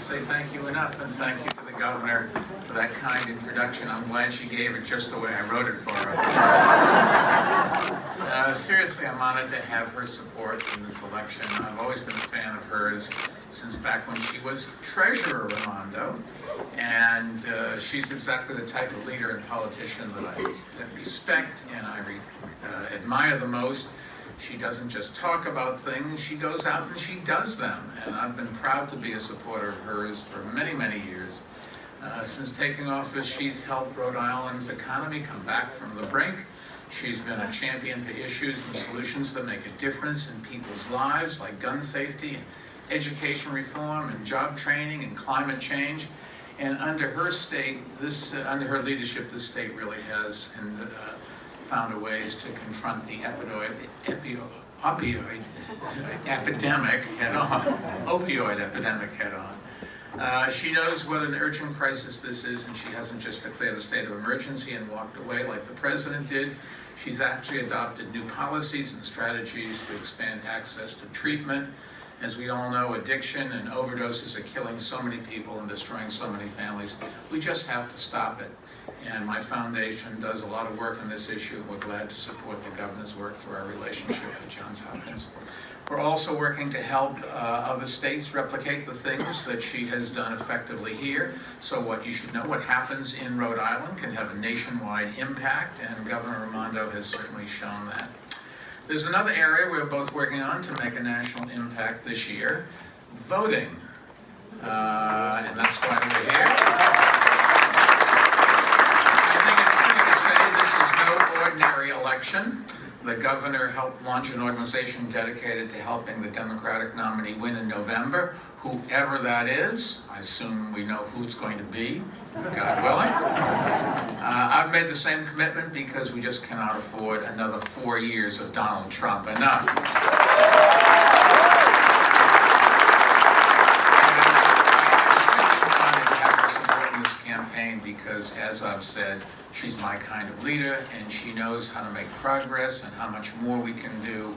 say thank you enough, and thank you to the governor for that kind introduction. I'm glad she gave it just the way I wrote it for her. Seriously, I'm honored to have her support in this election. I've always been a fan of hers since back when she was Treasurer Raimondo, and she's exactly the type of leader and politician that I respect and I admire the most. She doesn't just talk about things, she goes out and she does them. And I've been proud to be a supporter of hers for many, many years. Since taking office, she's helped Rhode Island's economy come back from the brink. She's been a champion for issues and solutions that make a difference in people's lives, like gun safety, education reform, and job training, and climate change. And under her under her leadership, the state really has found ways to confront the opioid epidemic head on. She knows what an urgent crisis this is, and she hasn't just declared a state of emergency and walked away like the president did. She's actually adopted new policies and strategies to expand access to treatment. As we all know, addiction and overdoses are killing so many people and destroying so many families. We just have to stop it. And my foundation does a lot of work on this issue. We're glad to support the governor's work through our relationship with Johns Hopkins. We're also working to help other states replicate the things that she has done effectively here. So what you should know, what happens in Rhode Island can have a nationwide impact, and Governor Raimondo has certainly shown that. There's another area we're both working on to make a national impact this year, voting. And that's why we're here. I think it's fair to say this is no ordinary election. The governor helped launch an organization dedicated to helping the Democratic nominee win in November, whoever that is. I assume we know who it's going to be, God willing. I've made the same commitment because we just cannot afford another 4 years of Donald Trump. Enough. And I have her support in this campaign because, as I've said, she's my kind of leader, and she knows how to make progress and how much more we can do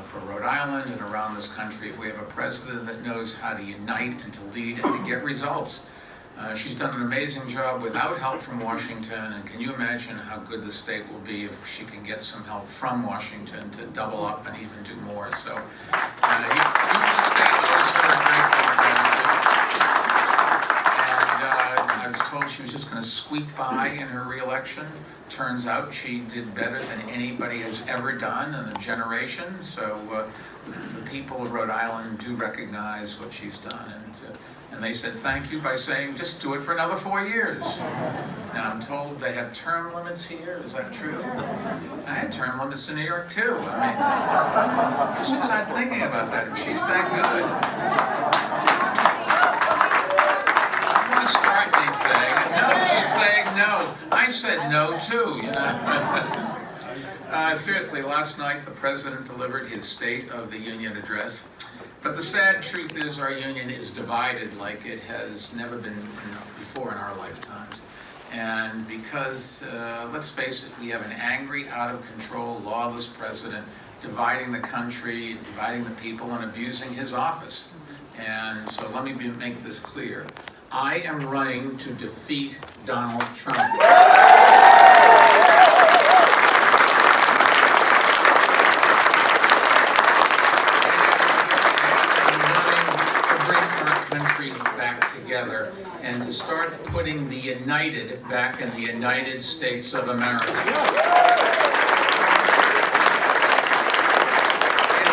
for Rhode Island and around this country if we have a president that knows how to unite and to lead and to get results. She's done an amazing job without help from Washington, and can you imagine how good the state will be if she can get some help from Washington to double up and even do more. So you the state owes her a great deal of gratitude. I was told she was just going to squeak by in her re-election. Turns out she did better than anybody has ever done in a generation. So the people of Rhode Island do recognize what she's done, and they said thank you by saying just do it for another 4 years. Now I'm told they have term limits here. Is that true? I had term limits in New York too. I mean, I should start thinking about that. If she's that good. Start anything. No, she's saying no. I said no too, you know. Seriously, last night the president delivered his State of the Union address. But the sad truth is our union is divided like it has never been before in our lifetimes. And because, let's face it, we have an angry, out of control, lawless president dividing the country, dividing the people, and abusing his office. And so let me make this clear. I am running to defeat Donald Trump. I'm running to bring our country back together and to start putting the United back in the United States of America. And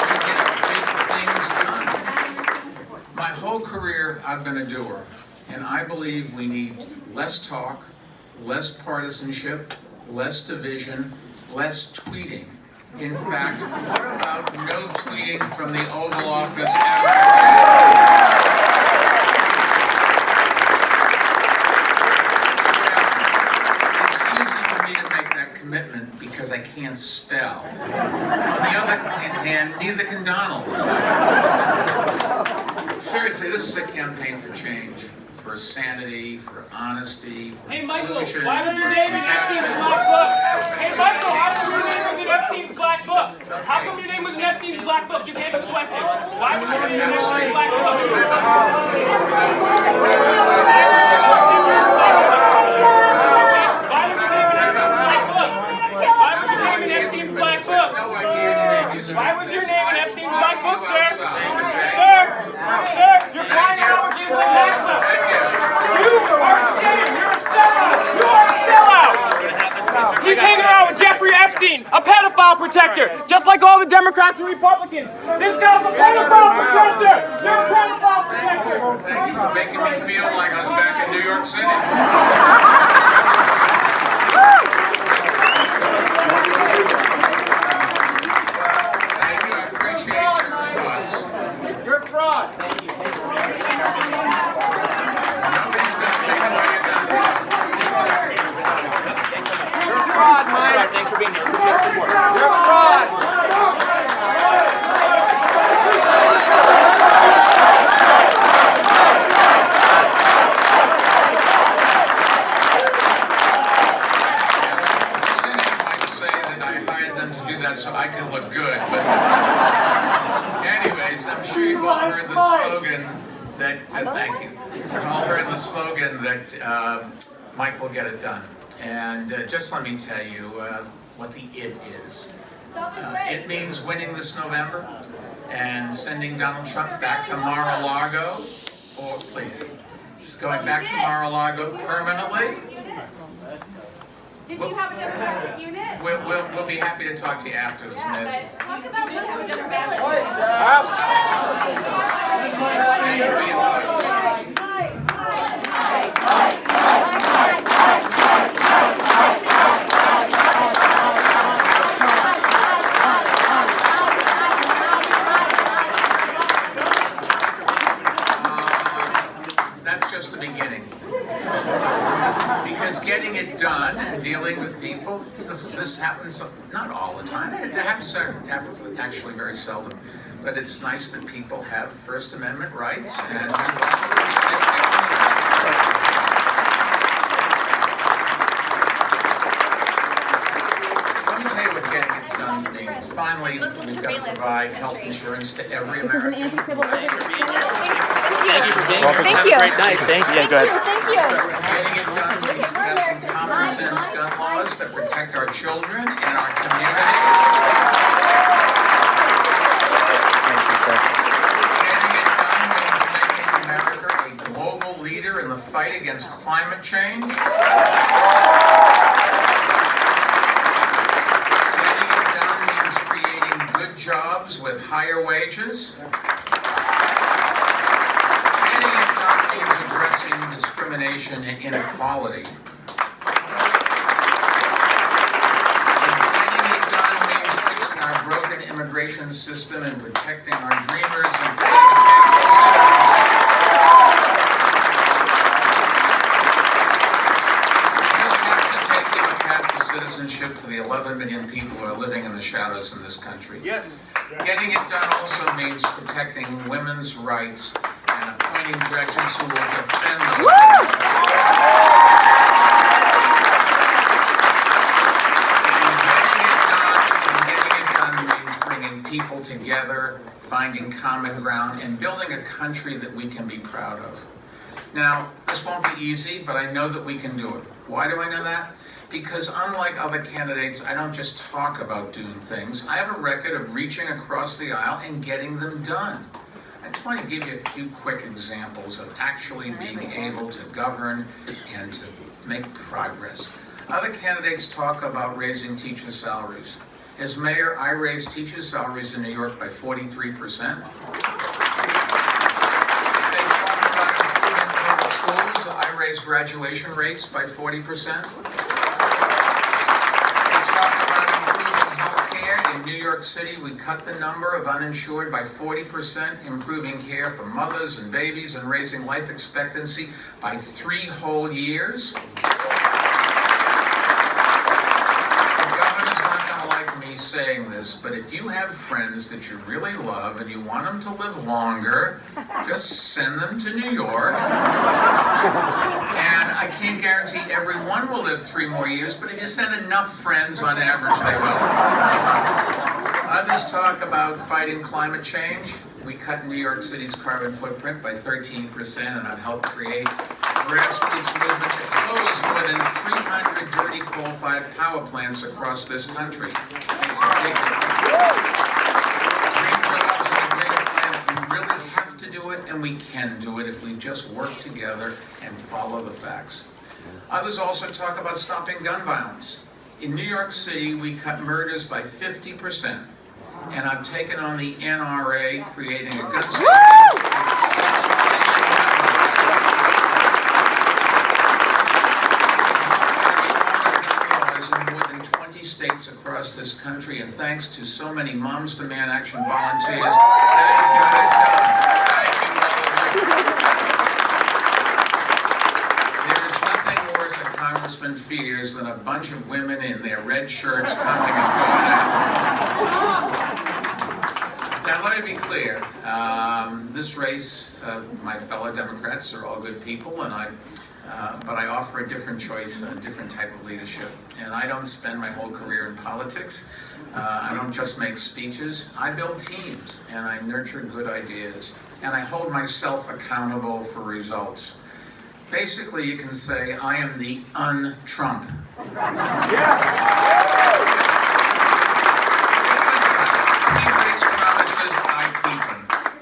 to get big things done. My whole career, I've been a doer. And I believe we need less talk, less partisanship, less division, less tweeting. In fact, what about no tweeting from the Oval Office ever again? It's easy for me to make that commitment because I can't spell. On the other hand, neither can Donald. Seriously, this is a campaign for change. for sanity, for honesty, for Hey, Michael, inclusion, why was for your name in Epstein's compassion. black book? Hey, Michael, how come your name was in Epstein's black book? How come your name was in Epstein's black book? Just answer the question. Why was your name in Epstein's black book? Why was your name in Epstein's black book, sir? Sir, you're flying out against the NASA. You are a shame. You're a sellout. You are a sellout. He's hanging around with Jeffrey Epstein, a pedophile protector, just like all the Democrats and Republicans. This guy's a pedophile protector. You're a pedophile protector. Thank you for making me feel like I was back in New York City. Thank you, I appreciate your thoughts. You're a fraud. Nobody's going to take away your guns. You're a fraud, Mike. Thanks for being here. You're a fraud. So I can look good, but anyways, I'm sure you've all heard the slogan that, thank you, you've all heard the slogan that Mike will get it done. And just let me tell you what the it is. It means winning this November and sending Donald Trump back to Mar-a-Lago, or please, he's going back to Mar-a-Lago permanently. Did you have a Democratic unit? We'll be happy to talk to you afterwards, miss. Talk about what happened to Democratic. Thank you for your votes. That's just the beginning. Because getting it done and dealing with people, this happens not all the time. It happens actually very seldom. But it's nice that people have First Amendment rights and let me tell you what getting it done means. Finally, we've got to provide health insurance to every American. Thank you for being here. Thank you. Have a great night. Thank you. Yeah, go ahead. Thank you. Getting it done means passing common sense gun laws that protect our children and our communities. Getting it done means making America a global leader in the fight against climate change. Getting it done means creating good jobs with higher wages. Addressing discrimination and inequality. And getting it done means fixing our broken immigration system and protecting our dreamers and We just have to take you a path to citizenship for the 11 million people who are living in the shadows in this country. Yes. Getting it done also means protecting women's rights and appointing judges who will defend those rights. And getting it done means bringing people together, finding common ground, and building a country that we can be proud of. Now, this won't be easy, but I know that we can do it. Why do I know that? Because unlike other candidates, I don't just talk about doing things. I have a record of reaching across the aisle and getting them done. I just want to give you a few quick examples of actually being able to govern and to make progress. Other candidates talk about raising teacher salaries. As mayor, I raised teacher salaries in New York by 43%. They talk about improving public schools. I raised graduation rates by 40%. In New York City, we cut the number of uninsured by 40%, improving care for mothers and babies and raising life expectancy by 3 whole years. The governor's not going to like me saying this, this, but if you have friends that you really love and you want them to live longer, just send them to New York. And I can't guarantee everyone will live 3 more years, but if you send enough friends, on average, they will. Others talk about fighting climate change. We cut New York City's carbon footprint by 13%, and I've helped create a grassroots movement to close more than 300 dirty coal-fired power plants across this country. Makes a big difference. Green jobs and a greener planet. We really have to do it, and we can do it if we just work together and follow the facts. Others also talk about stopping gun violence. In New York City, we cut murders by 50%. And I've taken on the NRA, creating a gun safety in more than 20 states across this country, and thanks to so many Moms Demand Action volunteers, they've got it done. Thank you. There is nothing worse a congressman fears than a bunch of women in their red shirts coming and going out. Now, let me be clear. This race, my fellow Democrats are all good people, but I offer a different choice, a different type of leadership. And I don't spend my whole career in politics. I don't just make speeches. I build teams, and I nurture good ideas, and I hold myself accountable for results. Basically, you can say I am the un-Trump.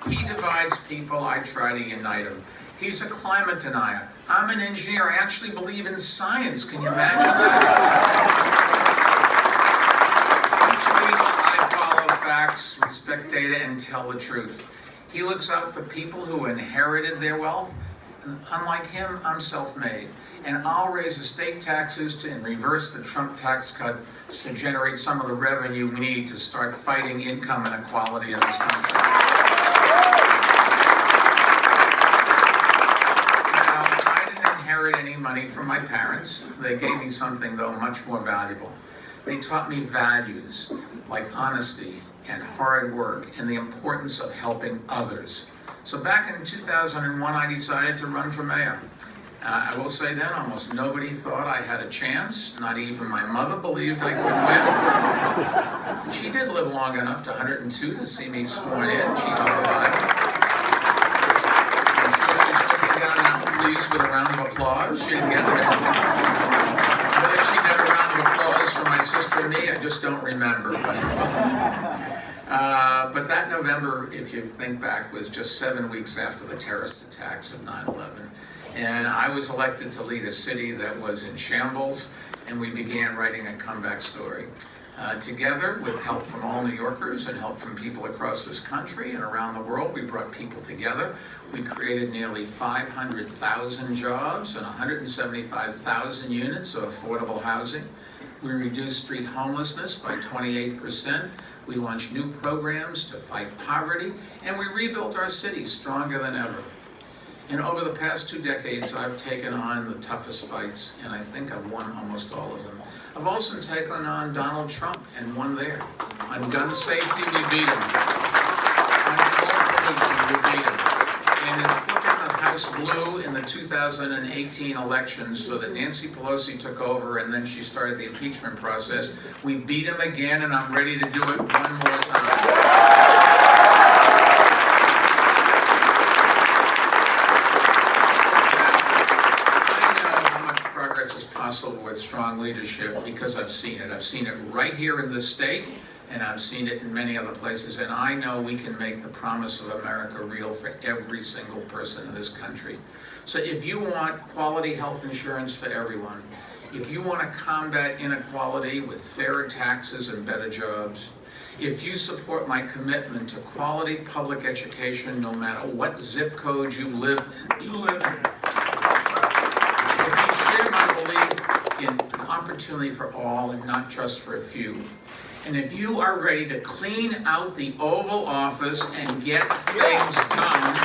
He divides people, I try to unite them. He's a climate denier. I'm an engineer, I actually believe in science. Can you imagine that? He tweets, I follow facts, respect data, and tell the truth. He looks out for people who inherited their wealth. Unlike him, I'm self-made. And I'll raise estate taxes and reverse the Trump tax cuts to generate some of the revenue we need to start fighting income inequality in this country. Any money from my parents. They gave me something, though, much more valuable. They taught me values like honesty and hard work and the importance of helping others. So back in 2001, I decided to run for mayor. I will say then, almost nobody thought I had a chance. Not even my mother believed I could win. She did live long enough to 102 to see me sworn in. She held the Bible. With a round of applause. She didn't get the whether she got a round of applause from my sister and me, I just don't remember. But that November, if you think back, was just 7 weeks after the terrorist attacks of 9/11. And I was elected to lead a city that was in shambles, and we began writing a comeback story. Together, with help from all New Yorkers and help from people across this country and around the world, we brought people together. We created nearly 500,000 jobs and 175,000 units of affordable housing. We reduced street homelessness by 28%. We launched new programs to fight poverty, and we rebuilt our city stronger than ever. And over the past 2 decades, I've taken on the toughest fights, and I think I've won almost all of them. I've also taken on Donald Trump and won there. On gun safety, we beat him. On coal pollution, we beat him. And in flipping the House blue in the 2018 elections so that Nancy Pelosi took over and then she started the impeachment process, we beat him again, and I'm ready to do it one more time. Possible with strong leadership because I've seen it. I've seen it right here in this state, and I've seen it in many other places, and I know we can make the promise of America real for every single person in this country. So if you want quality health insurance for everyone, if you want to combat inequality with fairer taxes and better jobs, if you support my commitment to quality public education no matter what zip code you live in, in an opportunity for all and not just for a few. And if you are ready to clean out the Oval Office and get things done,